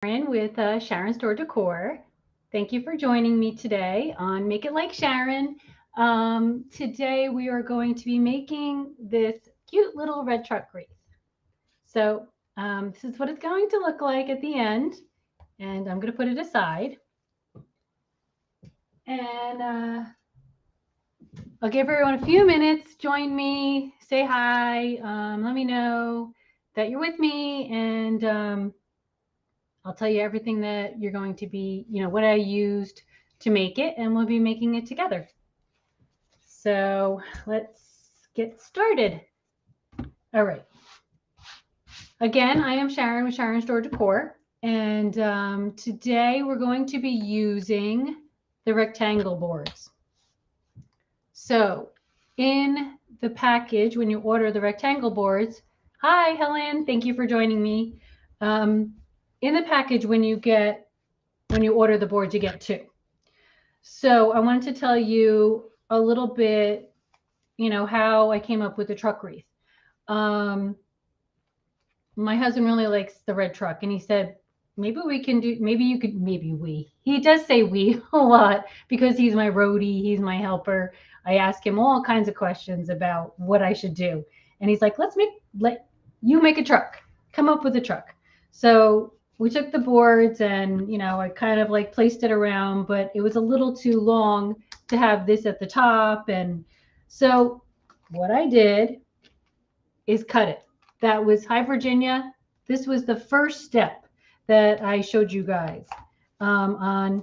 Sharon with Sharon Store Decor. Thank you for joining me today on Make It Like Sharon. Today we are going to be making this cute little red truck wreath. So this is what it's going to look like at the end, and I'm going to put it aside. And I'll give everyone a few minutes. Join me, say hi, let me know that you're with me, and I'll tell you everything that you're going to be, what I used to make it, and we'll be making it together. So let's get started. All right. Again, I am Sharon with Sharon Store Decor, and today we're going to be using the rectangle boards. So in the package, when you order the rectangle boards, hi Helen, thank you for joining me. In the package, when you order the boards, you get two. So I wanted to tell you a little bit, how I came up with the truck wreath. My husband really likes the red truck, and he said, he does say we a lot because he's my roadie, he's my helper. I ask him all kinds of questions about what I should do. And he's like, let you make a truck, come up with a truck. So we took the boards and, I kind of like placed it around, but it was a little too long to have this at the top. And so what I did is cut it. That was High Virginia. This was the first step that I showed you guys I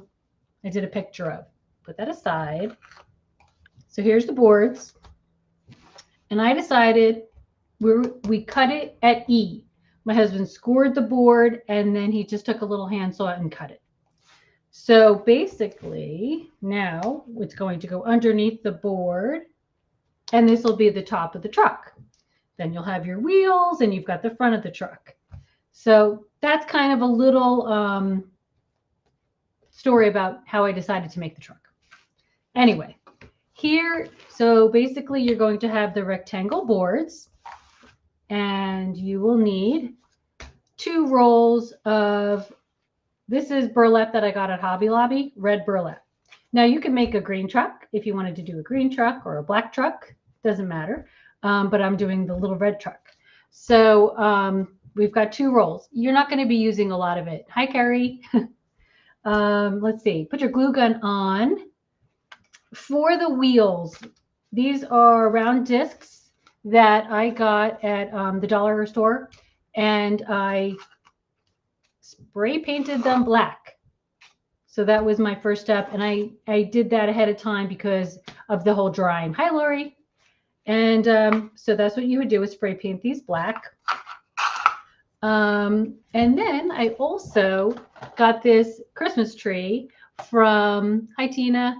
did a picture of. Put that aside. So here's the boards. And I decided we cut it at E. My husband scored the board, and then he just took a little handsaw and cut it. So basically, now it's going to go underneath the board, and this will be the top of the truck. Then you'll have your wheels, and you've got the front of the truck. So that's kind of a little story about how I decided to make the truck. Anyway, here, so basically you're going to have the rectangle boards, and you will need 2 rolls of, this is burlap that I got at Hobby Lobby, red burlap. Now you can make a green truck if you wanted to do a green truck or a black truck, doesn't matter. But I'm doing the little red truck. So we've got 2 rolls. You're not going to be using a lot of it. Hi, Carrie. Let's see. Put your glue gun on. For the wheels, these are round discs that I got at the dollar store, and I spray painted them black. So that was my first step, and I did that ahead of time because of the whole drying. Hi, Laurie. And so that's what you would do, is spray paint these black. And then I also got this Christmas tree from, hi Tina,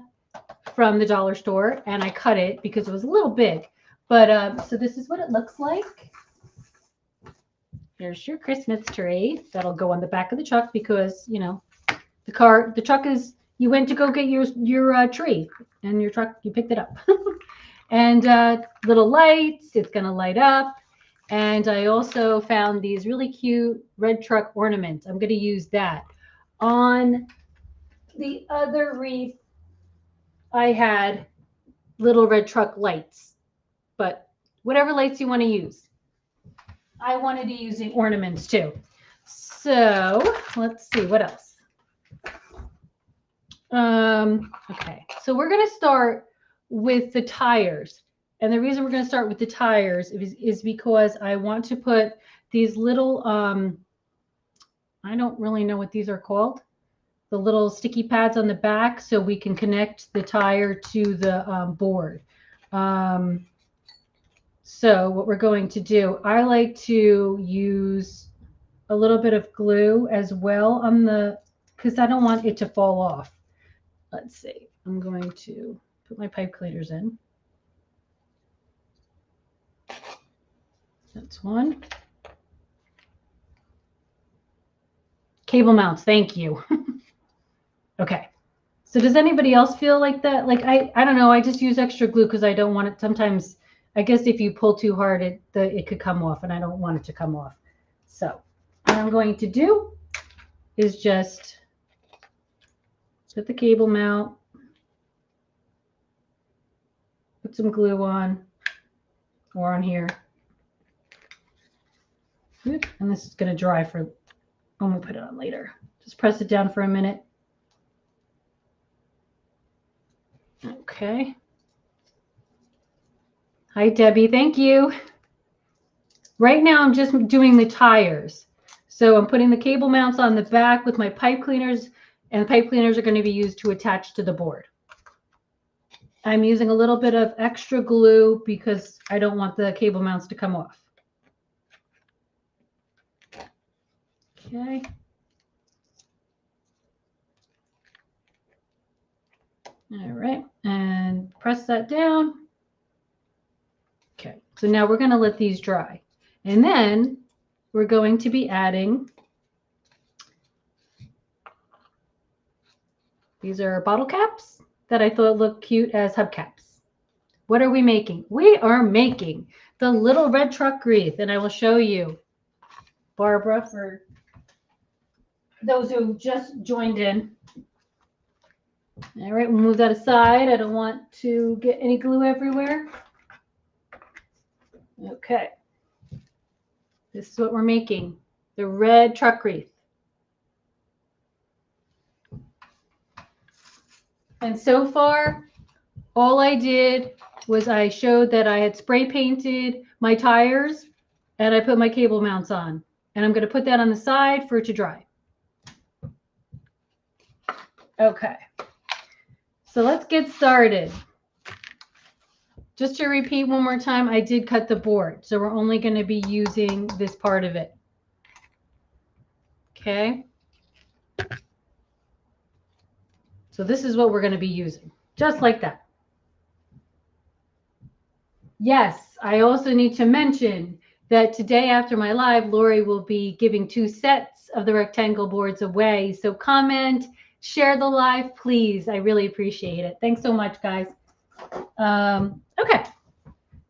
from the dollar store, and I cut it because it was a little big. But so this is what it looks like. Here's your Christmas tree. That'll go on the back of the truck because, the truck is, you went to go get your tree, and your truck, you picked it up. And little lights, it's going to light up. And I also found these really cute red truck ornaments. I'm going to use that. On the other wreath, I had little red truck lights, but whatever lights you want to use. I wanted to use the ornaments too. So let's see what else. Okay, so we're going to start with the tires. And the reason we're going to start with the tires is because I want to put these little, I don't really know what these are called, the little sticky pads on the back, so we can connect the tire to the board. So what we're going to do, I like to use a little bit of glue as well on because I don't want it to fall off. Let's see, I'm going to put my pipe cleaners in. That's one. Cable mounts, thank you. Okay, so does anybody else feel like that? Like I don't know, I just use extra glue because I don't want it. Sometimes, I guess if you pull too hard, it could come off, and I don't want it to come off. So what I'm going to do is just put the cable mount, put some glue on or on here. And this is going to dry for when we put it on later. Just press it down for a minute. Okay. Hi, Debbie. Thank you. Right now, I'm just doing the tires. So I'm putting the cable mounts on the back with my pipe cleaners, and the pipe cleaners are going to be used to attach to the board. I'm using a little bit of extra glue because I don't want the cable mounts to come off. Okay. All right, and press that down. Okay, so now we're going to let these dry. And then we're going to be adding, these are bottle caps that I thought looked cute as hubcaps. What are we making? We are making the little red truck wreath, and I will show you, Barbara, for those who just joined in. All right, we'll move that aside. I don't want to get any glue everywhere. Okay. This is what we're making, the red truck wreath. And so far, all I did was I showed that I had spray painted my tires and I put my cable mounts on. And I'm going to put that on the side for it to dry. Okay. So let's get started. Just to repeat one more time, I did cut the board. So we're only going to be using this part of it. Okay. So this is what we're going to be using. Just like that. Yes, I also need to mention that today after my live, Laurie will be giving 2 sets of the rectangle boards away. So comment, share the live, please. I really appreciate it. Thanks so much, guys. Okay,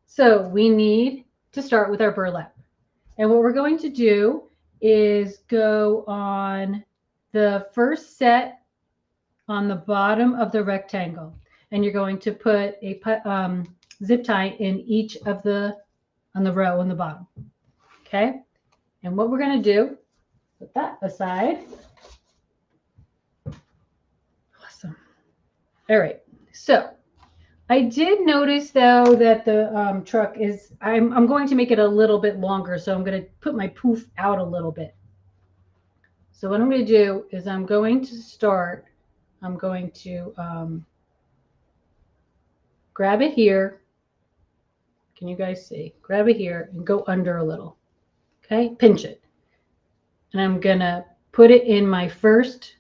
so we need to start with our burlap. And what we're going to do is go on the first set on the bottom of the rectangle. And you're going to put a zip tie in each of on the row on the bottom. Okay. And what we're going to do, put that aside. Awesome. All right. So I did notice though that the truck is, I'm going to make it a little bit longer. So I'm going to put my poof out a little bit. So what I'm going to do is I'm going to grab it here. Can you guys see? Grab it here and go under a little. Okay, pinch it. And I'm going to put it in my first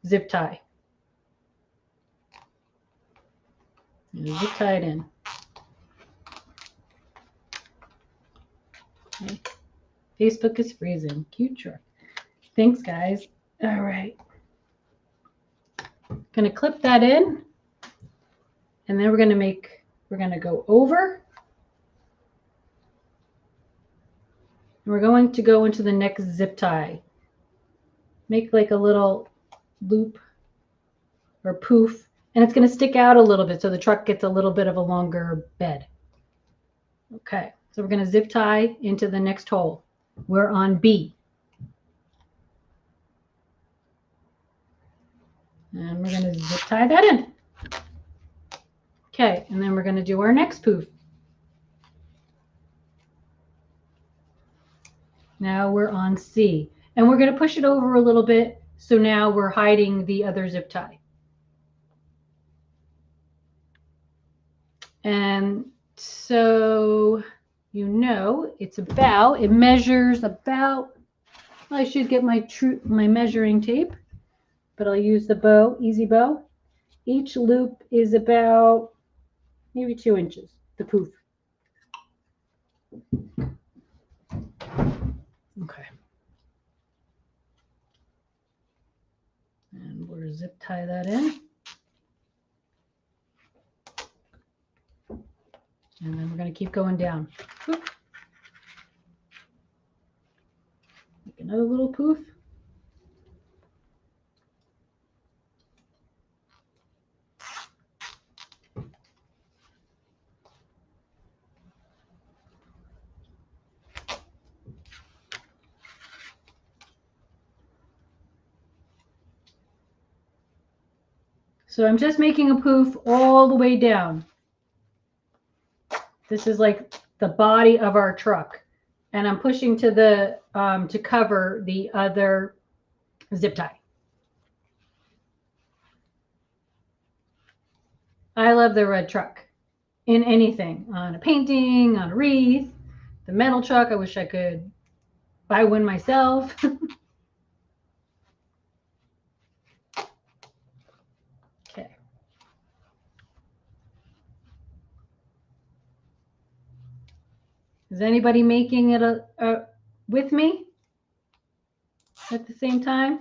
zip tie. And zip tie it in. Okay. Facebook is freezing. Cute truck. Thanks, guys. All right. Going to clip that in. And then we're going to go over. And we're going to go into the next zip tie. Make like a little loop or poof. And it's going to stick out a little bit so the truck gets a little bit of a longer bed. Okay, so we're going to zip tie into the next hole. We're on B. And we're going to zip tie that in. Okay, and then we're going to do our next poof. Now we're on C. And we're going to push it over a little bit. So now we're hiding the other zip tie. And so, you know, it measures about, I should get my measuring tape, but I'll use the bow, easy bow. Each loop is about maybe 2 inches, the poof. Okay. And we'll zip tie that in. And then we're going to keep going down. Make another little poof. So I'm just making a poof all the way down. This is like the body of our truck. And I'm pushing to the to cover the other zip tie. I love the red truck in anything, on a painting, on a wreath, the metal truck. I wish I could buy one myself. Okay. Is anybody making it with me at the same time?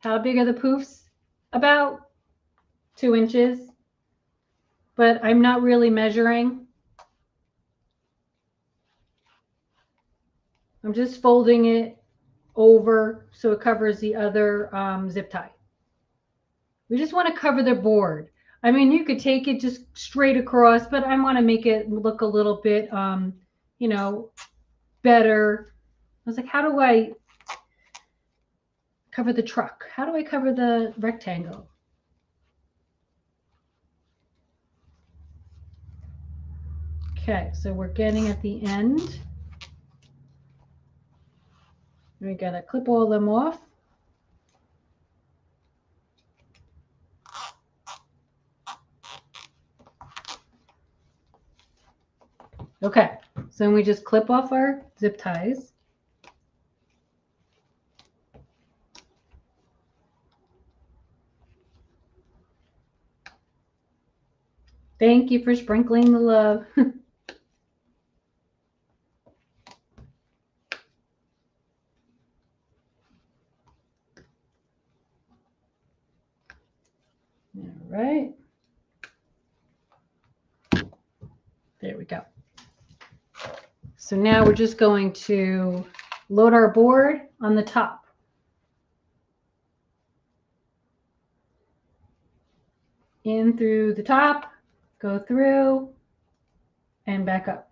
How big are the poofs? About 2 inches, but I'm not really measuring. I'm just folding it over so it covers the other zip tie. We just want to cover the board. I mean, you could take it just straight across, but I want to make it look a little bit, you know, better. I was like, how do I cover the truck? How do I cover the rectangle? Okay, so we're getting at the end. We gotta clip all of them off. Okay, so then we just clip off our zip ties. Thank you for sprinkling the love. All right. There we go. So now we're just going to load our board on the top. In through the top, go through, and back up.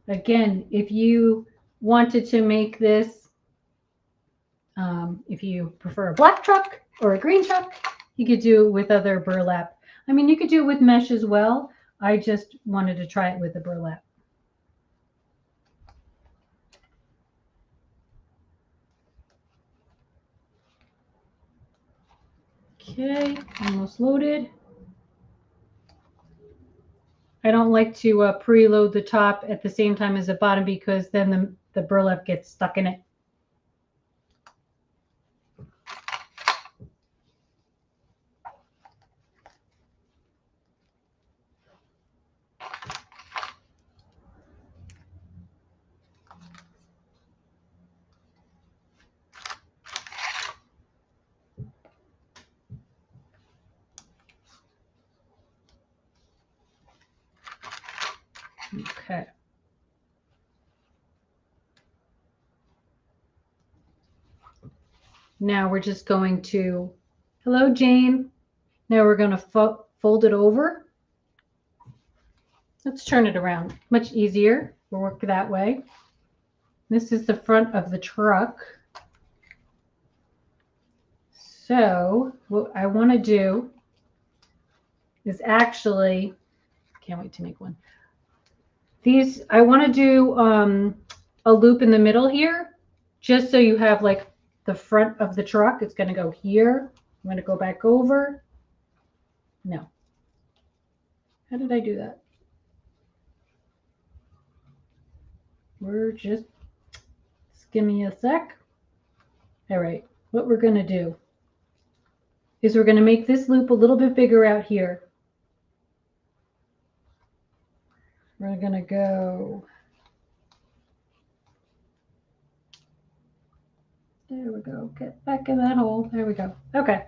Again, if you wanted to make this, if you prefer a black truck or a green truck, you could do it with other burlap. I mean, you could do it with mesh as well. I just wanted to try it with the burlap. Okay, almost loaded. I don't like to preload the top at the same time as the bottom because then the burlap gets stuck in it. Okay. Now we're just going to, hello, Jane. Now we're going to fold it over. Let's turn it around. Much easier. We'll work that way. This is the front of the truck. So what I want to do is actually, can't wait to make one. These, I want to do a loop in the middle here, just so you have like the front of the truck. It's going to go here. I'm going to go back over. No. How did I do that? We're just give me a sec. All right, what we're going to do is we're going to make this loop a little bit bigger out here. We're going to go, there we go, get back in that hole. There we go. Okay.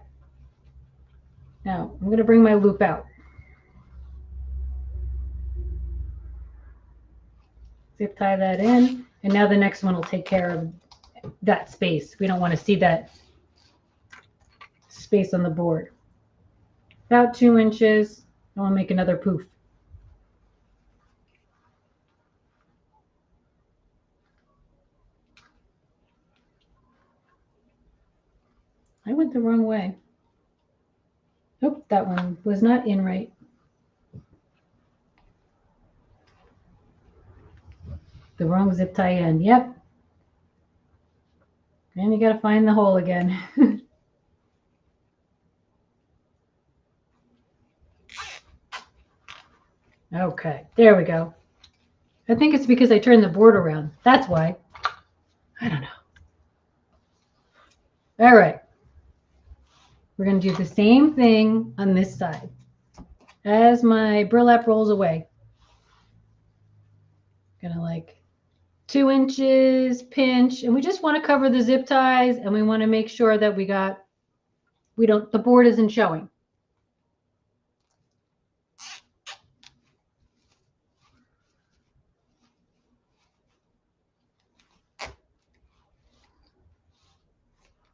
Now I'm going to bring my loop out. Zip tie that in, and now the next one will take care of that space. We don't want to see that space on the board. about 2 inches. I want to make another poof. I went the wrong way. Nope, that one was not in right. The wrong zip tie end. Yep. And you got to find the hole again. Okay, there we go. I think it's because I turned the board around. That's why. I don't know. All right. We're going to do the same thing on this side. As my burlap rolls away, gonna like 2 inches pinch, and we just want to cover the zip ties, and we want to make sure that the board isn't showing.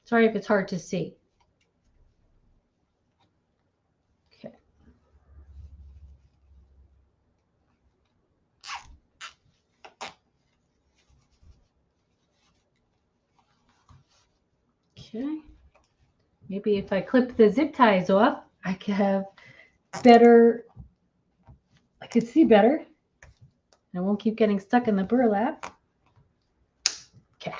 Sorry if it's hard to see. Okay. Okay. Maybe if I clip the zip ties off, I could have better, I could see better. I won't keep getting stuck in the burlap. Okay.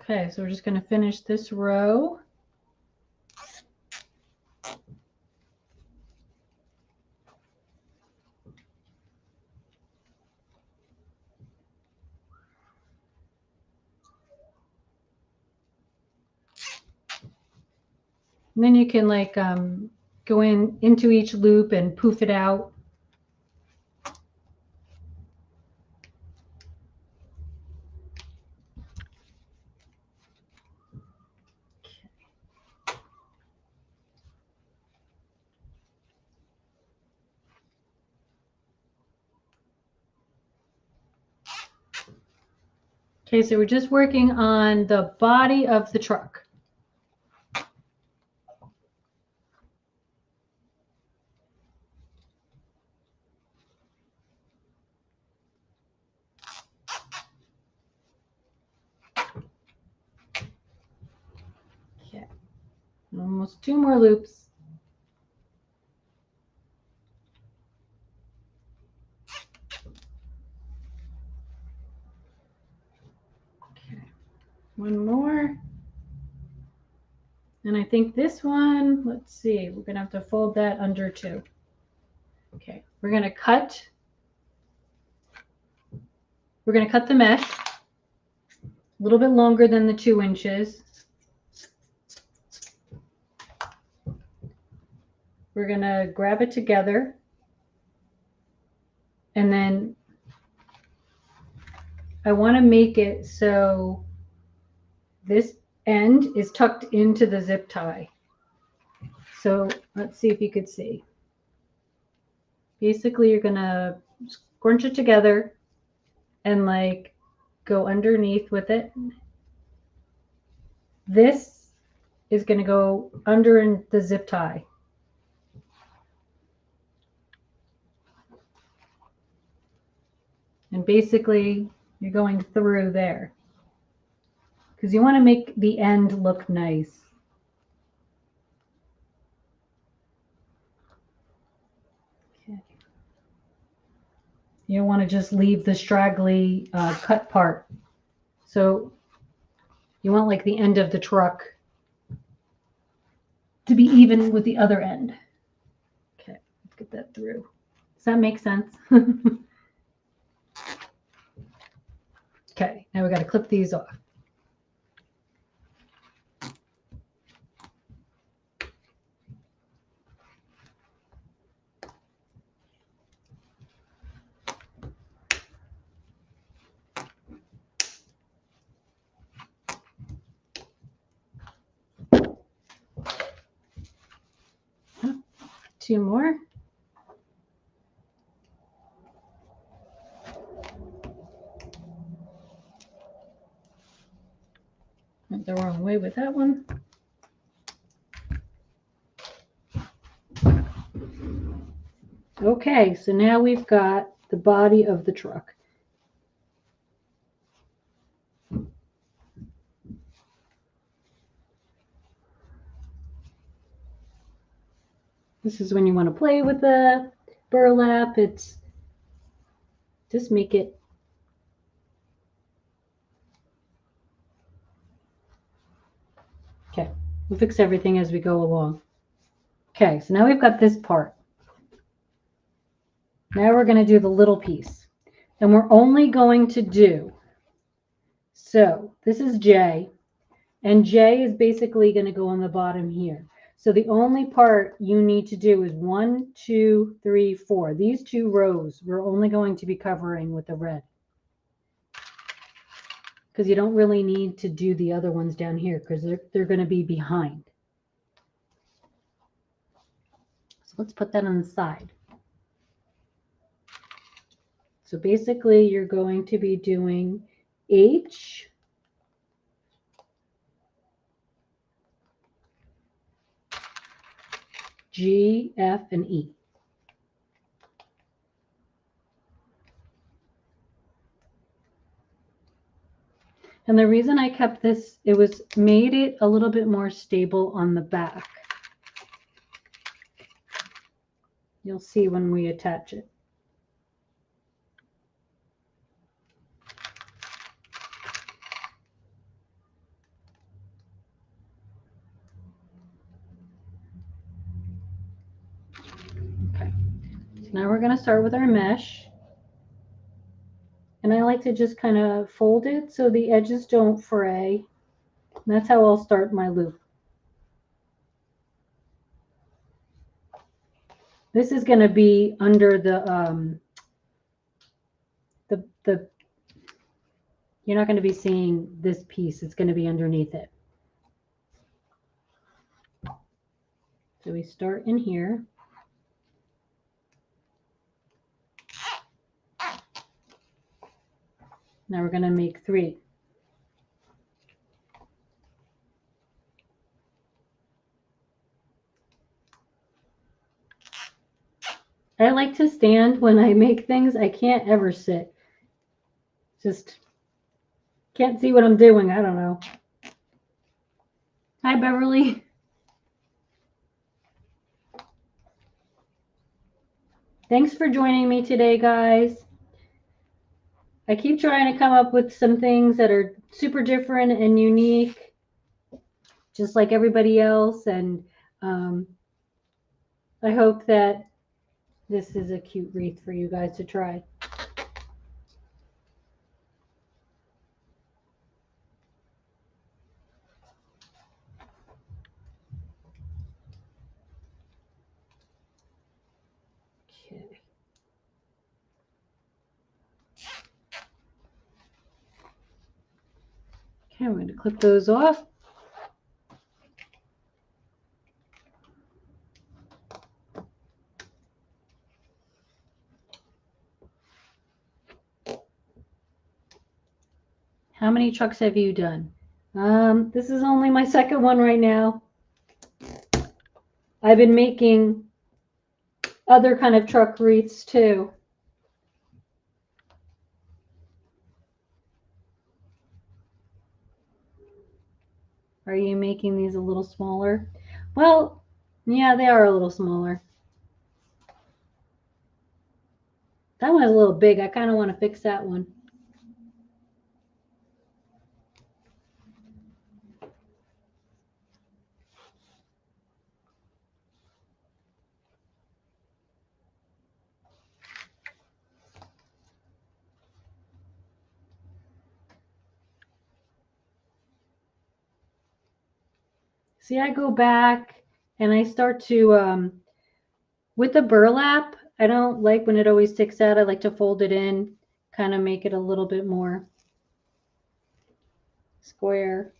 Okay, so we're just going to finish this row. And then you can like go into each loop and poof it out. Okay, so we're just working on the body of the truck. Okay, almost 2 more loops. Okay, 1 more. And I think this one, let's see, we're going to have to fold that under 2. Okay, we're going to cut the mesh a little bit longer than the 2 inches. We're going to grab it together, and then I want to make it so this end is tucked into the zip tie. So let's see if you could see. Basically, you're going to scrunch it together and like go underneath with it. This is going to go under in the zip tie. And basically, you're going through there because you want to make the end look nice. Okay. You don't want to just leave the straggly cut part. So you want like the end of the truck to be even with the other end. Okay, let's get that through. Does that make sense? Okay, now we got to clip these off. Two more. Okay, so now we've got the body of the truck. This is when you want to play with the burlap. It's just make it. Okay, we'll fix everything as we go along. Okay, so now we've got this part. Now we're going to do the little piece. And we're only going to do, so this is J, and J is basically going to go on the bottom here. So the only part you need to do is 1, 2, 3, 4. These 2 rows we're only going to be covering with the red. Because you don't really need to do the other ones down here because they're going to be behind. So let's put that on the side. So basically you're going to be doing H, G, F, and E. And the reason I kept this, it was made it a little bit more stable on the back. You'll see when we attach it. Okay, so now we're going to start with our mesh. And I like to just kind of fold it so the edges don't fray. And that's how I'll start my loop. This is going to be under the you're not going to be seeing this piece. It's going to be underneath it. So we start in here. Now we're going to make 3. I like to stand when I make things. I can't ever sit. Just can't see what I'm doing. I don't know. Hi, Beverly. Thanks for joining me today, guys. I keep trying to come up with some things that are super different and unique, just like everybody else. And I hope that this is a cute wreath for you guys to try. Okay. Okay, I'm going to clip those off. How many trucks have you done? This is only my second one right now. I've been making other kind of truck wreaths too. Are you making these a little smaller? Well, yeah, they are a little smaller. That one's a little big. I kind of want to fix that one. See, I go back and I start to, with the burlap, I don't like when it always sticks out. I like to fold it in, kind of make it a little bit more square.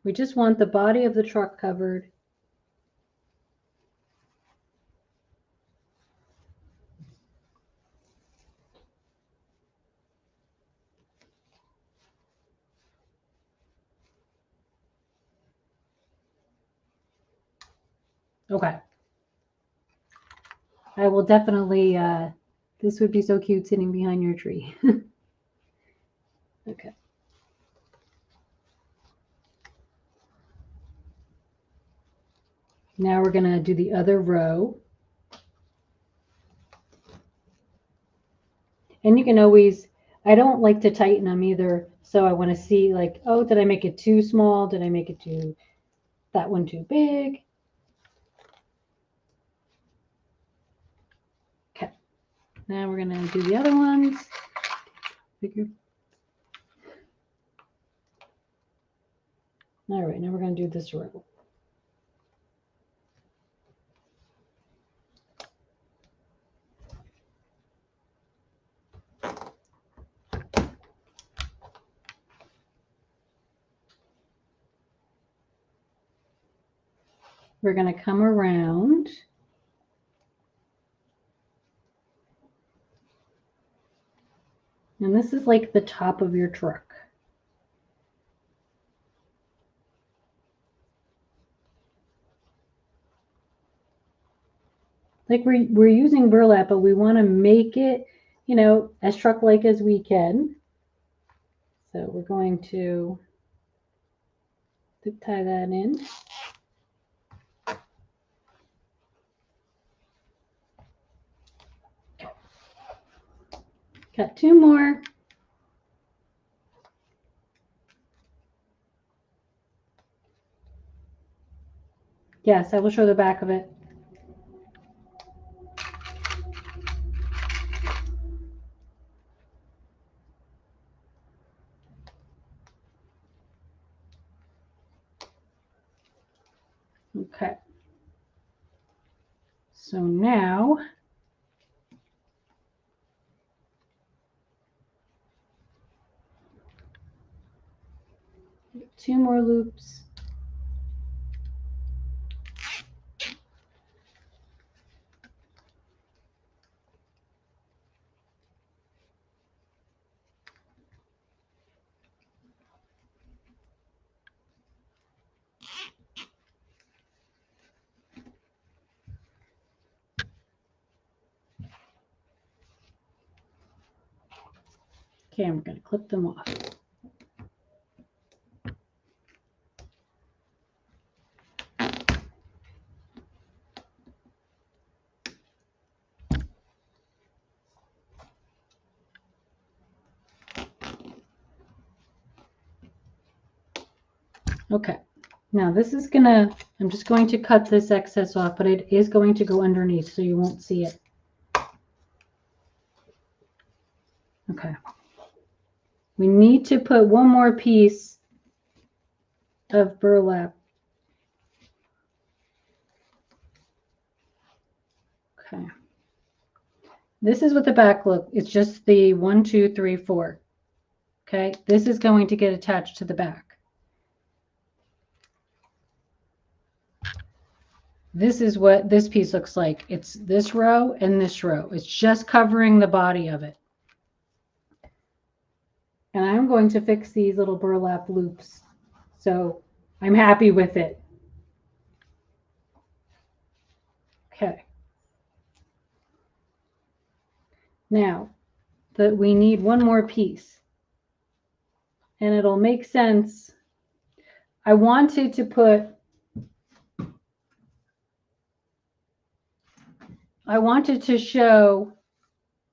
We just want the body of the truck covered. Okay. I will definitely, this would be so cute sitting behind your tree. Okay. Now we're going to do the other row. And you can always, I don't like to tighten them either. So I want to see like, oh, did I make it too small? Did I make it that one too big? Okay. Now we're going to do the other ones. Bigger. All right, now we're going to do this row. We're going to come around. And this is like the top of your truck. Like we're using burlap, but we want to make it, you know, as truck-like as we can. So we're going to zip tie that in. Got two more. Yes, I will show the back of it. Okay. So now two more loops. Okay, I'm going to clip them off. Okay, now this is gonna, I'm just going to cut this excess off, but it is going to go underneath so you won't see it. Okay. We need to put one more piece of burlap. Okay. This is what the back look. It's just the 1, 2, 3, 4. Okay. This is going to get attached to the back. This is what this piece looks like. It's this row and this row. It's just covering the body of it. And I'm going to fix these little burlap loops. So I'm happy with it. Okay. Now that we need one more piece. And it'll make sense. I wanted to show,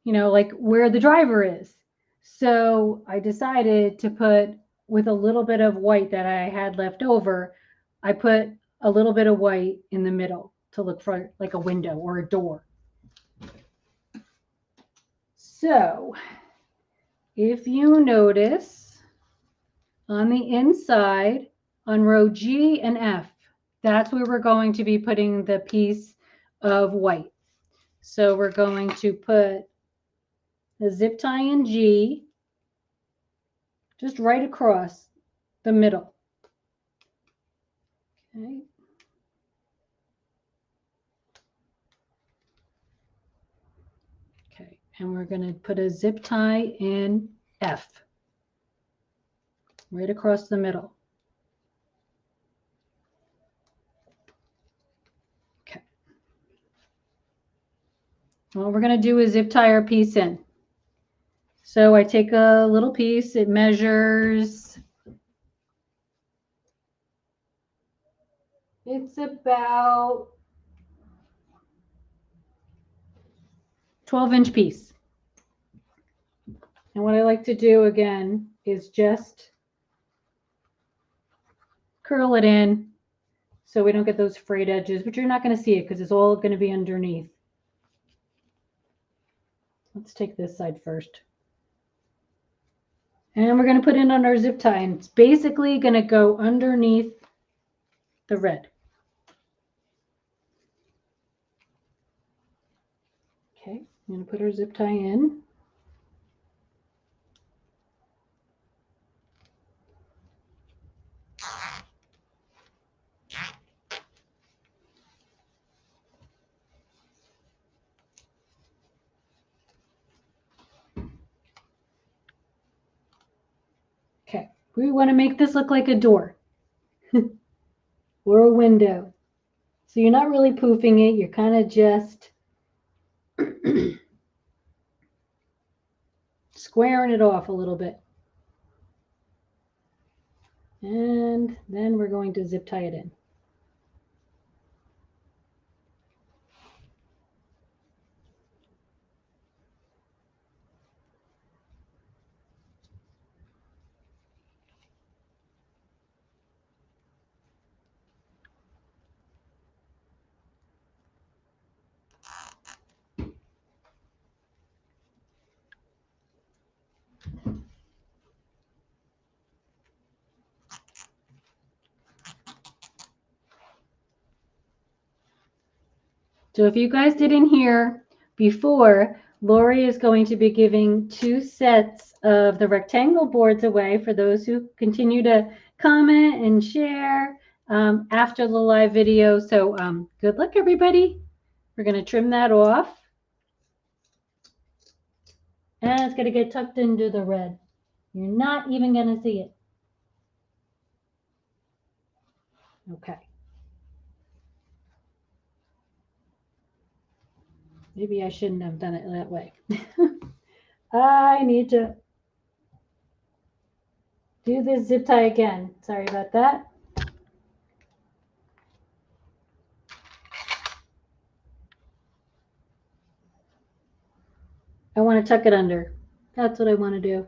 you know, like where the driver is. So I decided to put, with a little bit of white that I had left over, I put a little bit of white in the middle to look for like a window or a door. So if you notice on the inside on row G and F, that's where we're going to be putting the piece of white. So we're going to put the zip tie in G just right across the middle. Okay. Okay, and we're going to put a zip tie in F right across the middle. Okay. What we're going to do is zip tie our piece in. So I take a little piece, it measures, it's about 12-inch piece. And what I like to do again is just curl it in so we don't get those frayed edges, but you're not going to see it because it's all going to be underneath. Let's take this side first. And we're going to put it on our zip tie, and it's basically going to go underneath the red. Okay, I'm going to put our zip tie in. Okay, we want to make this look like a door or a window. So you're not really poofing it, you're kind of just squaring it off a little bit. And then we're going to zip tie it in. So if you guys didn't hear before, Laurie is going to be giving 2 sets of the rectangle boards away for those who continue to comment and share after the live video. So good luck, everybody. We're going to trim that off. And it's going to get tucked into the red. You're not even going to see it. Okay. Maybe I shouldn't have done it that way. I need to do this zip tie again. Sorry about that. I want to tuck it under. That's what I want to do.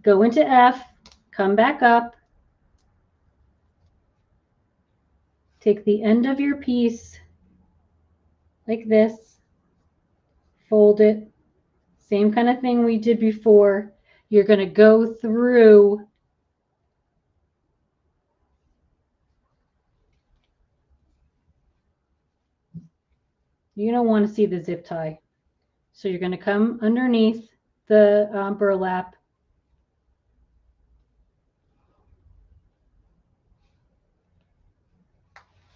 Go into F, come back up, take the end of your piece like this, fold it. Same kind of thing we did before. You're going to go through you don't want to see the zip tie. So you're going to come underneath the burlap.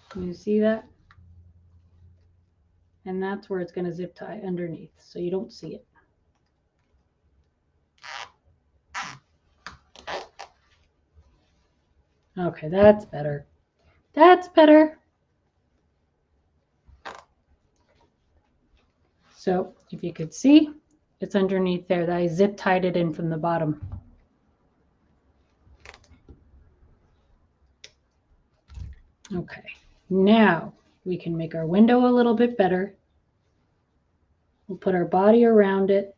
Can you see that? And that's where it's going to zip tie underneath, so you don't see it. Okay, that's better. That's better. So if you could see, it's underneath there. That I zip tied it in from the bottom. Okay, now we can make our window a little bit better. We'll put our body around it.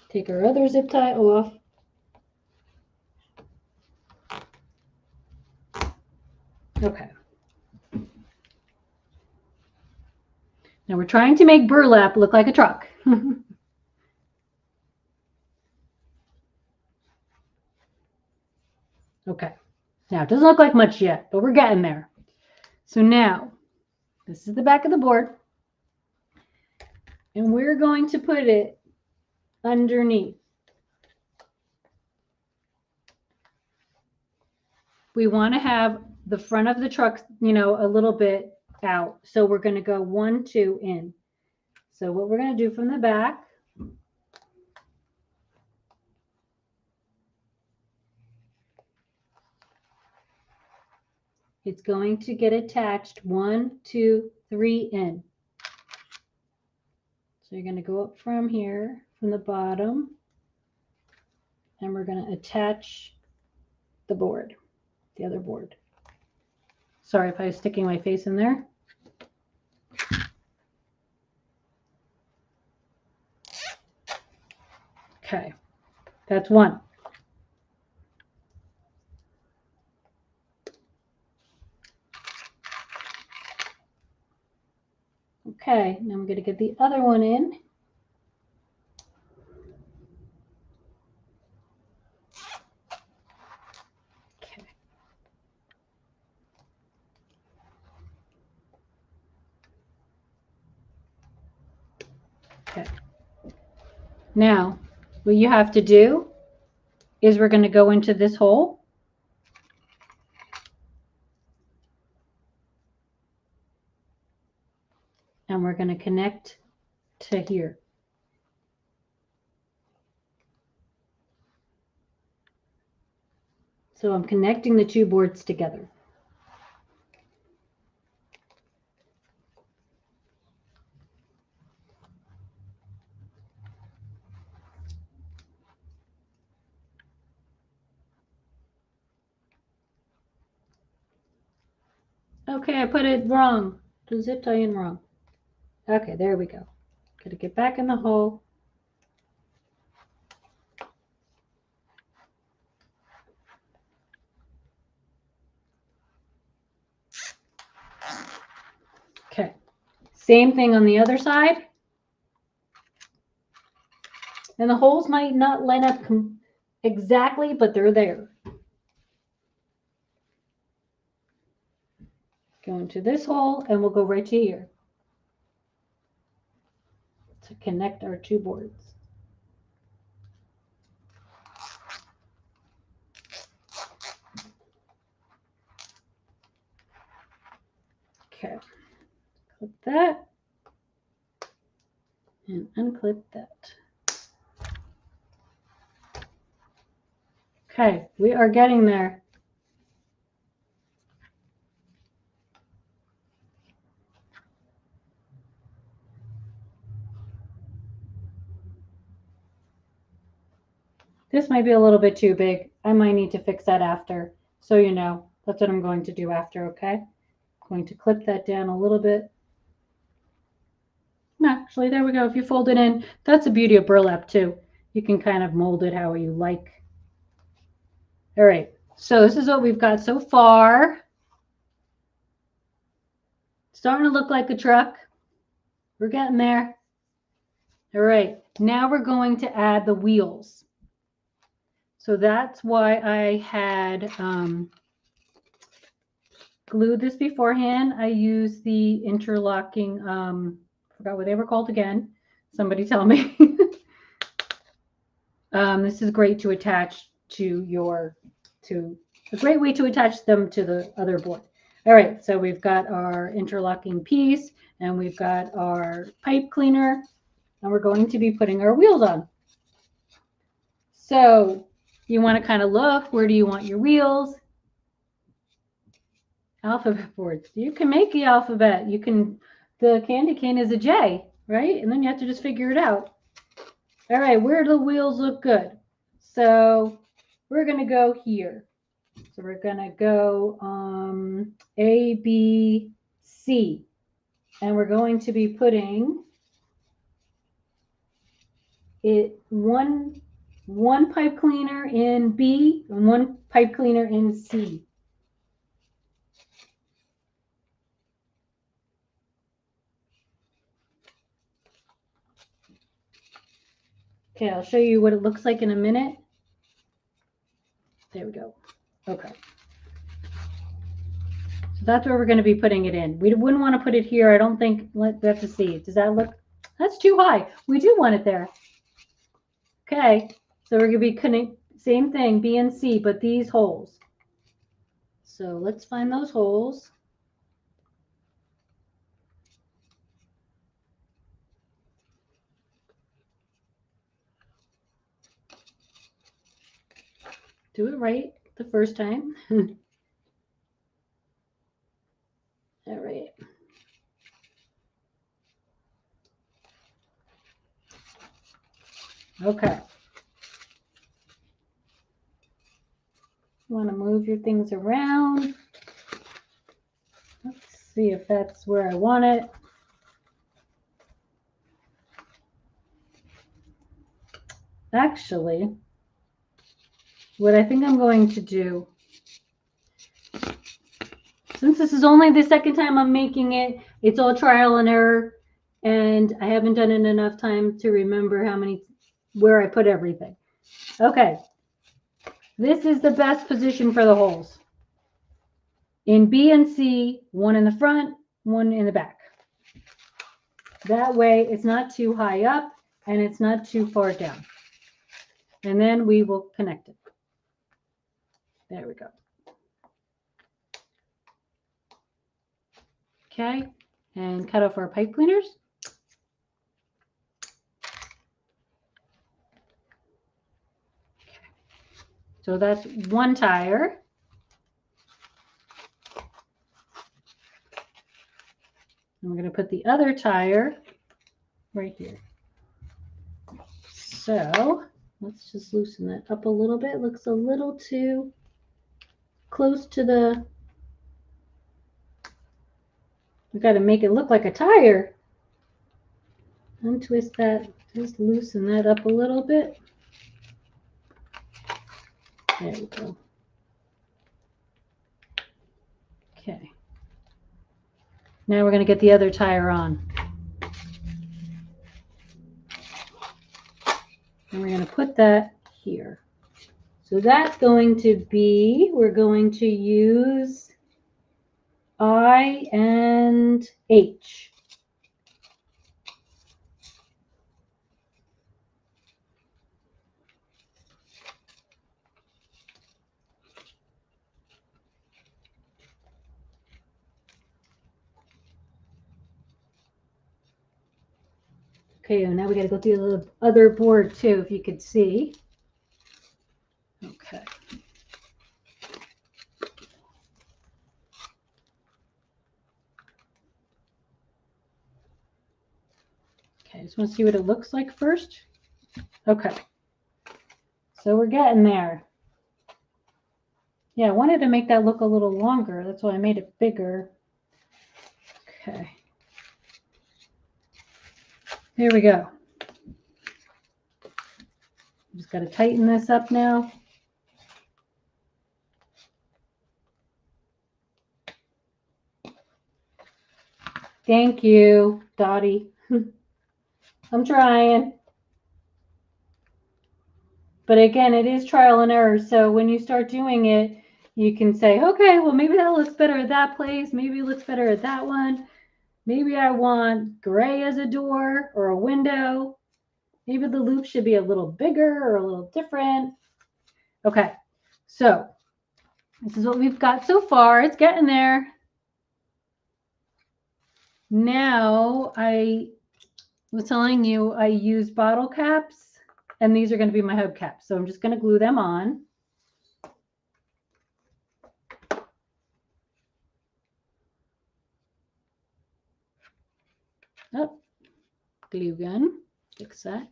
Take our other zip tie off. Okay. Now we're trying to make burlap look like a truck. Okay. Now it doesn't look like much yet, but we're getting there. So now, this is the back of the board. And we're going to put it underneath. We want to have the front of the truck, you know, a little bit out. So we're going to go 1, 2 in. So what we're going to do from the back, it's going to get attached 1, 2, 3 in. So you're going to go up from here, from the bottom, and we're going to attach the board, the other board. Sorry if I was sticking my face in there. Okay, that's one. Okay, now I'm going to get the other one in. Okay. Okay. Now, what you have to do is we're going to go into this hole. And we're going to connect to here. So I'm connecting the two boards together. Okay, I put it wrong. The zip tie in wrong. Okay, there we go. Got to get back in the hole. Okay, same thing on the other side. And the holes might not line up exactly, but they're there. Go into this hole and we'll go right to here to connect our two boards. Okay, clip that and unclip that. Okay, we are getting there. This might be a little bit too big. I might need to fix that after. So you know, that's what I'm going to do after, okay? I'm going to clip that down a little bit. Actually, there we go. If you fold it in, that's the beauty of burlap too. You can kind of mold it how you like. All right, so this is what we've got so far. Starting to look like a truck. We're getting there. All right, now we're going to add the wheels. So that's why I had glued this beforehand. I used the interlocking, forgot what they were called again. Somebody tell me. This is great to attach to a great way to attach them to the other board. All right, so we've got our interlocking piece and we've got our pipe cleaner and we're going to be putting our wheels on. So you want to kind of look, where do you want your wheels? Alphabet boards. You can make the alphabet. The candy cane is a J, right? And then you have to just figure it out. All right, where do the wheels look good? So we're going to go here. So we're going to go A, B, C. And we're going to be putting one pipe cleaner in B and one pipe cleaner in C. Okay, I'll show you what it looks like in a minute. There we go. Okay. So that's where we're going to be putting it in. We wouldn't want to put it here. I don't think, we have to see. Does that look, that's too high. We do want it there. Okay, so we're going to be connecting, same thing, B and C, but these holes. So let's find those holes. Do it right the first time. All right. Okay. You want to move your things around. Let's see if that's where I want it. Actually, what I think I'm going to do, since this is only the second time I'm making it, it's all trial and error, and I haven't done it enough time to remember where I put everything. Okay, this is the best position for the holes. In B and C, one in the front, one in the back. That way it's not too high up and it's not too far down. And then we will connect it. There we go. Okay, and cut off our pipe cleaners. Okay. So that's one tire. And we're going to put the other tire right here. So let's just loosen that up a little bit. It looks a little too close to the... We've got to make it look like a tire. Untwist that, just loosen that up a little bit. There we go. Okay. Now we're going to get the other tire on. And we're going to put that here. So that's going to be, we're going to use I and H. Okay, and now we got to go through the other board too, if you could see. Okay. Okay, just want to see what it looks like first. Okay. So we're getting there. Yeah, I wanted to make that look a little longer. That's why I made it bigger. Okay. Here we go. Just got to tighten this up now. Thank you, Dottie. I'm trying. But again, it is trial and error. So when you start doing it, you can say, okay, well, maybe that looks better at that place. Maybe it looks better at that one. Maybe I want gray as a door or a window. Maybe the loop should be a little bigger or a little different. Okay, so this is what we've got so far. It's getting there. Now I was telling you I use bottle caps, and these are going to be my hubcaps. So I'm just going to glue them on. Oh, glue gun, fix that.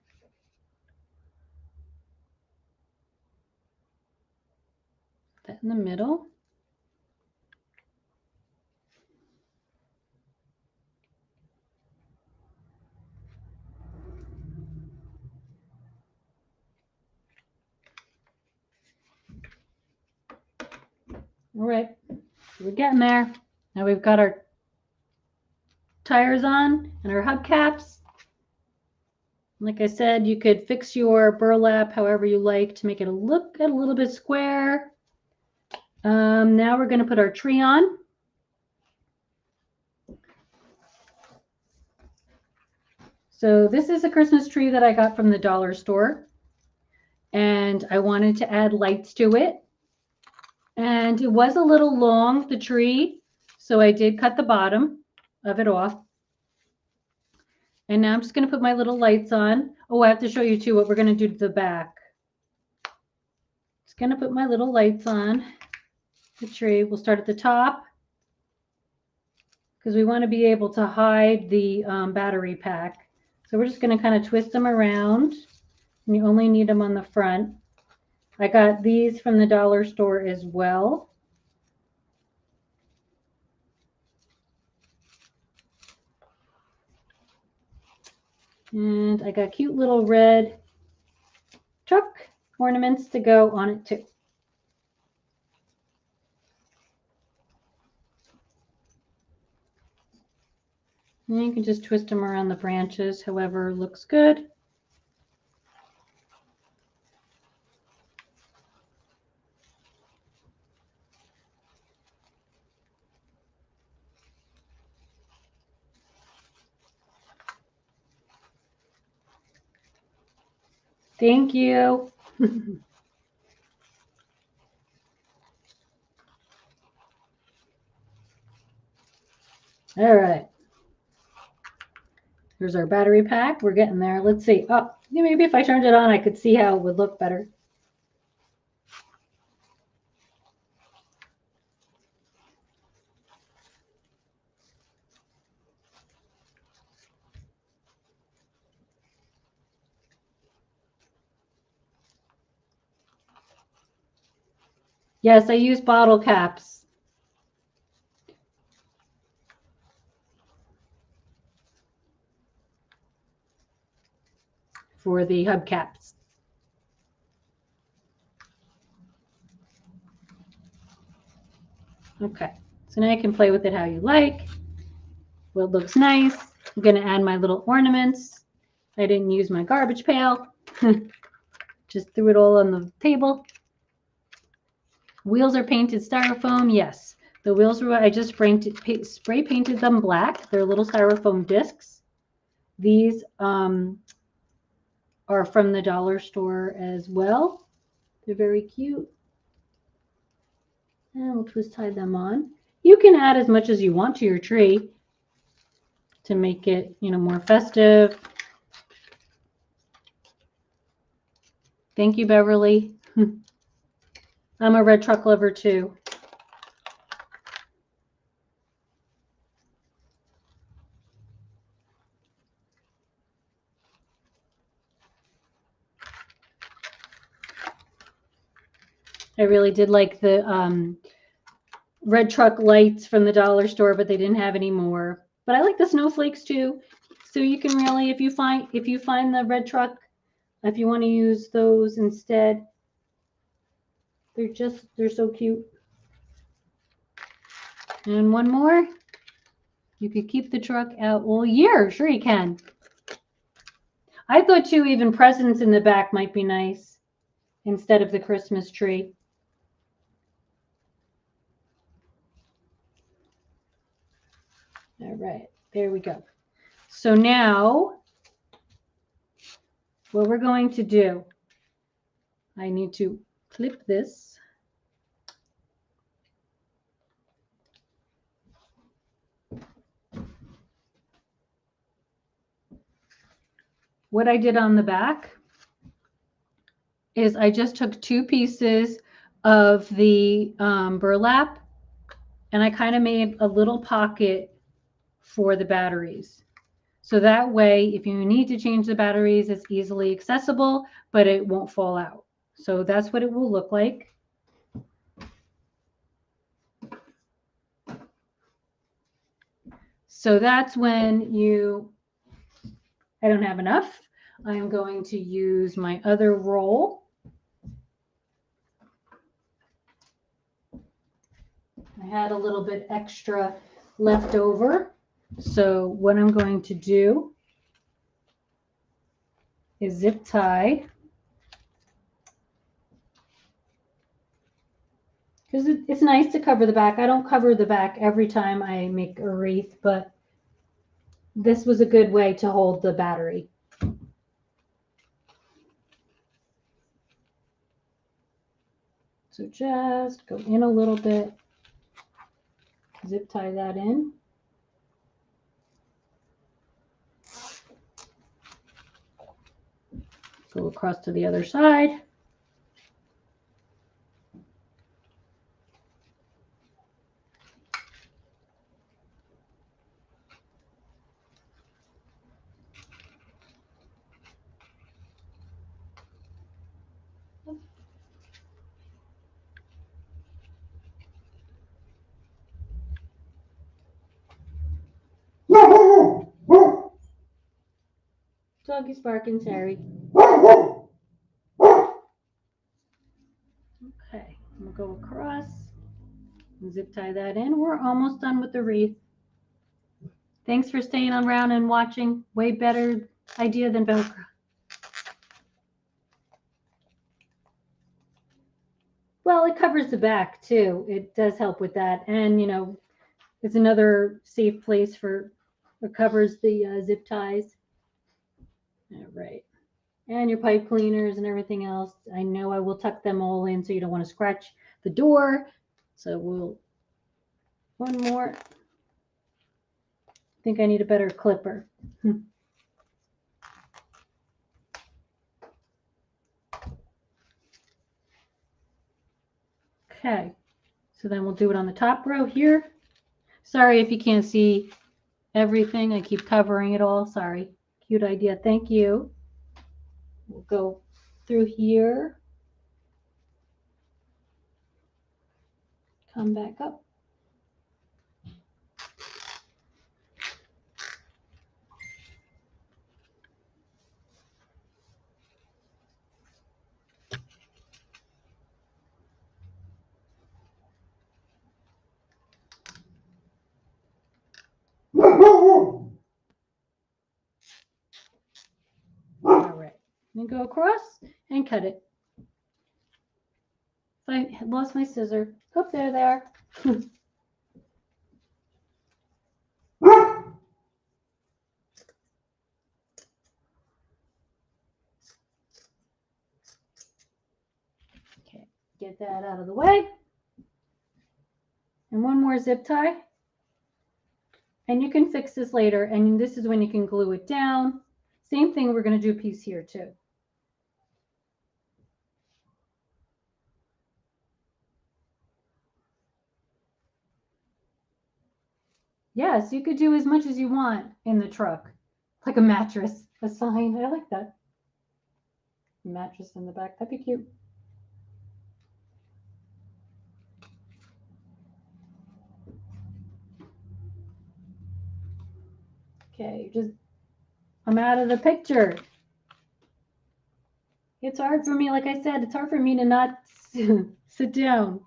That in the middle. All right, so we're getting there. Now we've got our tires on and our hubcaps. Like I said, you could fix your burlap however you like to make it look a little bit square. Now we're going to put our tree on. So this is a Christmas tree that I got from the dollar store, and I wanted to add lights to it. And it was a little long, the tree, so I did cut the bottom of it off. And now I'm just going to put my little lights on. Oh, I have to show you too what we're going to do to the back. Just going to put my little lights on the tree. We'll start at the top. because we want to be able to hide the battery pack. So we're just going to kind of twist them around, and you only need them on the front. I got these from the dollar store as well. And I got cute little red truck ornaments to go on it too. And you can just twist them around the branches, however looks good. Thank you. All right. Here's our battery pack. We're getting there. Let's see. Oh, maybe if I turned it on, I could see how it would look better. Yes, I use bottle caps for the hubcaps. Okay, so now you can play with it how you like. Well, it looks nice. I'm going to add my little ornaments. I didn't use my garbage pail. Just threw it all on the table. Wheels are painted styrofoam. Yes, the wheels were, I just spray painted them black. They're little styrofoam discs. These are from the dollar store as well. They're very cute. And we'll twist tie them on. You can add as much as you want to your tree to make it, more festive. Thank you, Beverly. I'm a red truck lover too. I really did like the red truck lights from the dollar store, but they didn't have any more. But I like the snowflakes too. So you can really, if you find the red truck, if you want to use those instead, they're so cute. And one more. You could keep the truck out all year. Sure you can. I thought too, even presents in the back might be nice instead of the Christmas tree. All right, there we go. So now what we're going to do, I need to clip this. What I did on the back is I just took 2 pieces of the burlap, and I kind of made a little pocket for the batteries. So that way, if you need to change the batteries, it's easily accessible, but it won't fall out. So that's what it will look like. So that's when I don't have enough. I'm going to use my other roll. I had a little bit extra left over. So what I'm going to do is zip tie, because it's nice to cover the back. I don't cover the back every time I make a wreath, but this was a good way to hold the battery. So just go in a little bit, zip tie that in. Go across to the other side. Doggy's barking, Terry. Okay, I'm gonna go across and zip tie that in. We're almost done with the wreath. Thanks for staying around and watching. Way better idea than Velcro. Well, it covers the back too. It does help with that. And, you know, it's another safe place for, it covers the zip ties. All right. And your pipe cleaners and everything else. I know I will tuck them all in so you don't want to scratch the door. So we'll, one more. I think I need a better clipper. Okay. So then we'll do it on the top row here. Sorry if you can't see everything. I keep covering it all. Sorry. Cute idea. Thank you. We'll go through here. Come back up. All right. Then go across and cut it. I lost my scissor. Oh, there they are. Okay, get that out of the way. And one more zip tie. And you can fix this later. And this is when you can glue it down. Same thing, we're going to do a piece here too. Yes, you could do as much as you want in the truck. Like a mattress, a sign. I like that. Mattress in the back. That'd be cute. Okay, I'm out of the picture. It's hard for me, like I said, it's hard for me to not sit down.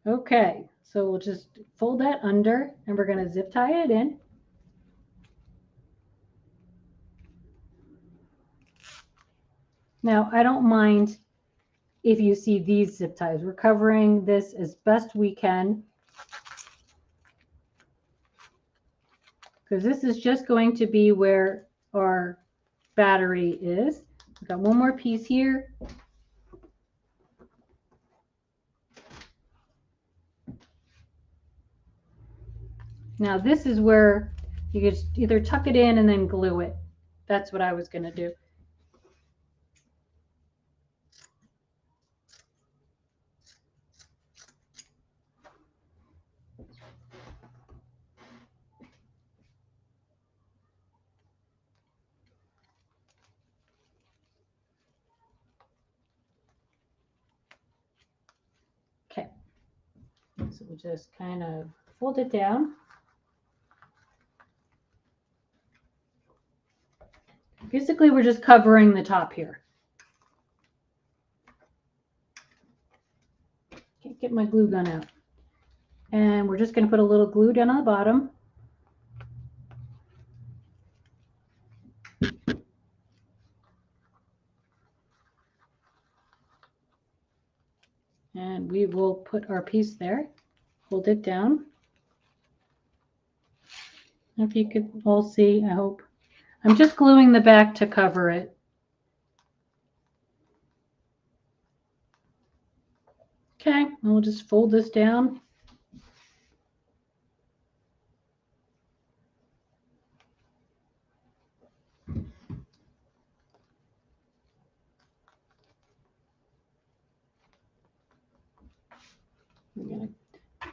Okay, so we'll just fold that under and we're going to zip tie it in. Now, I don't mind if you see these zip ties. We're covering this as best we can, because this is just going to be where our battery is. We've got one more piece here. Now this is where you could either tuck it in and then glue it. That's what I was going to do. Okay, so we'll just kind of fold it down. Basically, we're just covering the top here. Can't get my glue gun out. And we're just going to put a little glue down on the bottom. And we will put our piece there. Hold it down. If you could all see, I hope. I'm just gluing the back to cover it. Okay, and we'll just fold this down. I'm going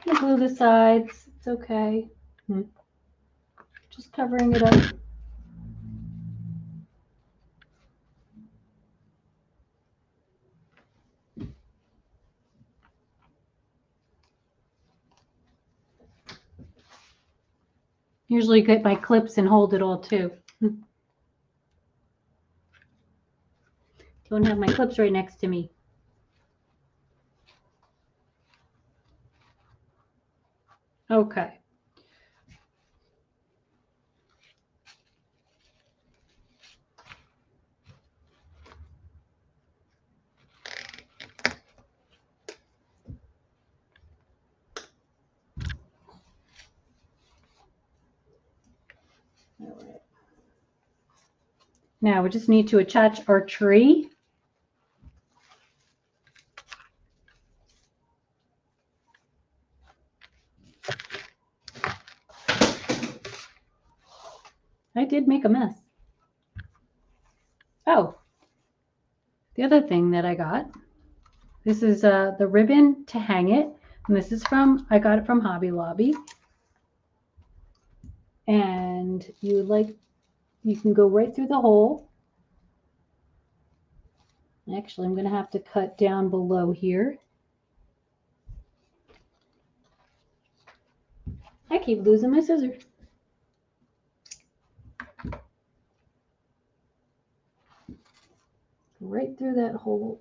to glue the sides. It's okay. Just covering it up. Usually get my clips and hold it all too. Don't have my clips right next to me. Okay. All right. Now we just need to attach our tree. I did make a mess. Oh, the other thing that I got, this is the ribbon to hang it. And this is I got it from Hobby Lobby. And you can go right through the hole. Actually, I'm going to have to cut down below here. I keep losing my scissors. Right through that hole.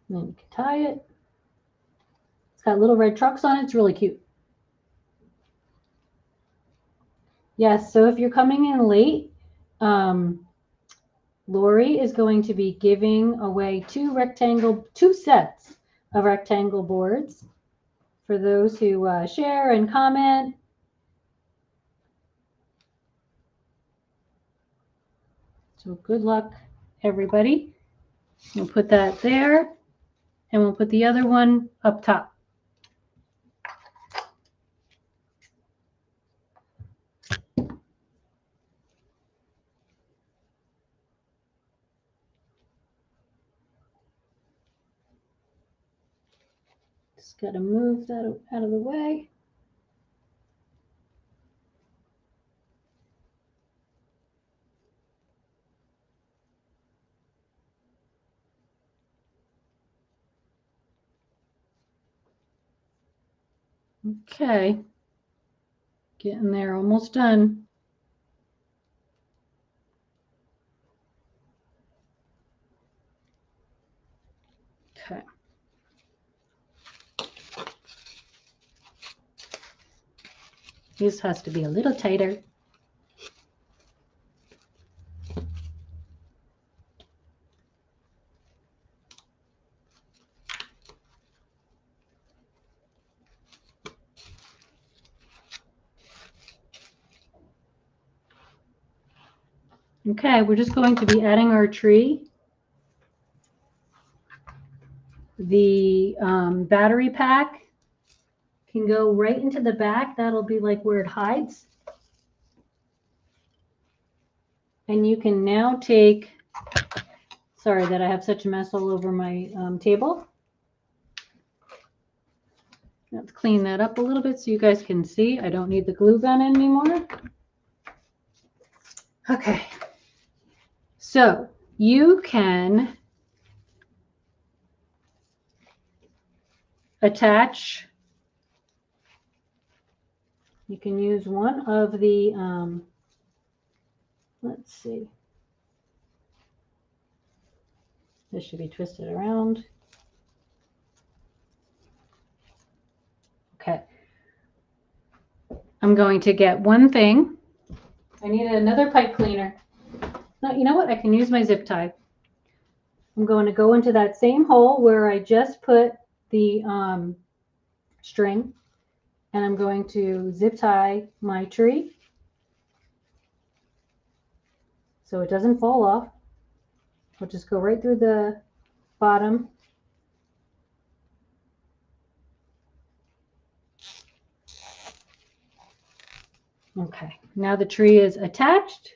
And then you can tie it. It's got little red trucks on it. It's really cute. Yes, so if you're coming in late, Laurie is going to be giving away two sets of rectangle boards for those who share and comment. So good luck, everybody. We'll put that there, and we'll put the other one up top. Just got to move that out of the way. Okay, getting there, almost done. Okay. This has to be a little tighter. Okay, we're just going to be adding our tree. The battery pack can go right into the back. That'll be like where it hides. And you can now take, sorry that I have such a mess all over my table. Let's clean that up a little bit so you guys can see. I don't need the glue gun anymore. Okay. So you can attach, you can use one of the, let's see, this should be twisted around. Okay. I'm going to get one thing. I need another pipe cleaner. No, you know what? I can use my zip tie. I'm going to go into that same hole where I just put the string, and I'm going to zip tie my tree so it doesn't fall off. I'll just go right through the bottom. Okay, now the tree is attached.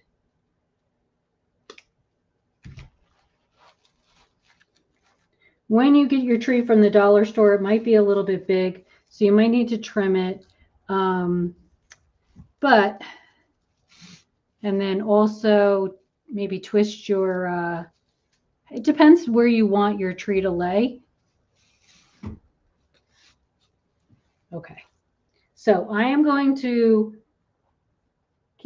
When you get your tree from the dollar store, it might be a little bit big, so you might need to trim it. And then also maybe twist your, it depends where you want your tree to lay. Okay, so I am going to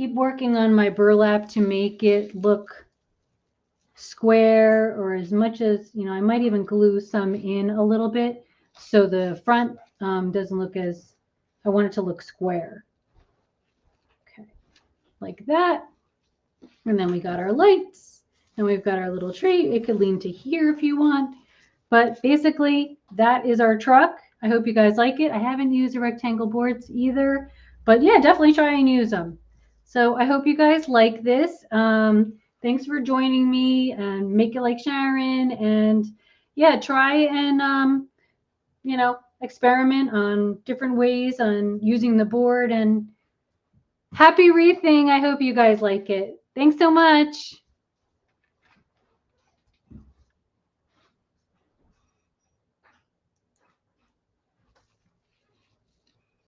keep working on my burlap to make it look square, or as much as, you know, I might even glue some in a little bit so the front doesn't look as, I want it to look square. Okay, like that. And then we got our lights, and we've got our little tree. It could lean to here if you want. But basically, that is our truck. I hope you guys like it. I haven't used the rectangle boards either, but yeah, definitely try and use them. So I hope you guys like this. Thanks for joining me, and make it like Sharon. And yeah, try and, you know, experiment on different ways on using the board. And happy wreathing. I hope you guys like it. Thanks so much.